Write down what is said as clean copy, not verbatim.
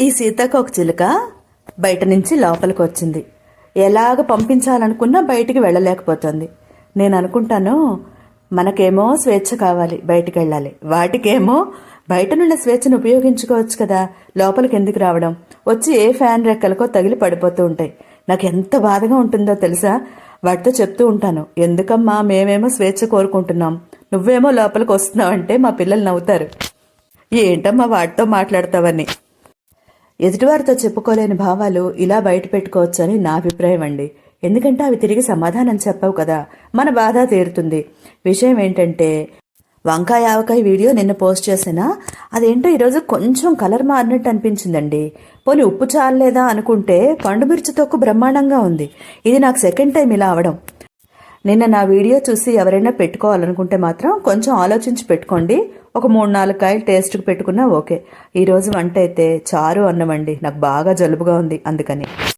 ఈ సీతాకోకచిలుక బయట నుంచి లోపలికి వచ్చింది. ఎలాగ పంపించాలనుకున్నా బయటికి వెళ్ళలేకపోతుంది. నేను అనుకుంటాను, మనకేమో స్వేచ్ఛ కావాలి, బయటికి వెళ్ళాలి, వాటికేమో బయట నుండి స్వేచ్ఛను ఉపయోగించుకోవచ్చు కదా, లోపలికి ఎందుకు రావడం, వచ్చి ఏ ఫ్యాన్ రెక్కలకో తగిలి పడిపోతూ ఉంటాయి. నాకు ఎంత బాధగా ఉంటుందో తెలుసా. వాటితో చెప్తూ ఉంటాను, ఎందుకమ్మా మేమేమో స్వేచ్ఛ కోరుకుంటున్నాం, నువ్వేమో లోపలికి వస్తున్నావంటే మా పిల్లలు నవ్వుతారు. ఏంటమ్మా వాటితో మాట్లాడతావని. ఎదుటివారితో చెప్పుకోలేని భావాలు ఇలా బయట పెట్టుకోవచ్చు అని నా అభిప్రాయం అండి. ఎందుకంటే అవి తిరిగి సమాధానం చెప్పవు కదా, మన బాధ తీరుతుంది. విషయం ఏంటంటే, వంకాయ ఆవకాయ వీడియో నిన్న పోస్ట్ చేసినా అదేంటో ఈరోజు కొంచెం కలర్ మారినట్టు అనిపించిందండి. పోనీ ఉప్పు చాలలేదా అనుకుంటే పండుమిర్చి తొక్కు బ్రహ్మాండంగా ఉంది. ఇది నాకు సెకండ్ టైం ఇలా అవడం. నిన్న నా వీడియో చూసి ఎవరైనా పెట్టుకోవాలనుకుంటే మాత్రం కొంచెం ఆలోచించి పెట్టుకోండి. ఒక 3-4 కాయలు టేస్ట్కి పెట్టుకున్నా ఓకే. ఈరోజు వంట అయితే చారు అన్నమండి. నాకు బాగా జలుబుగా ఉంది అందుకని.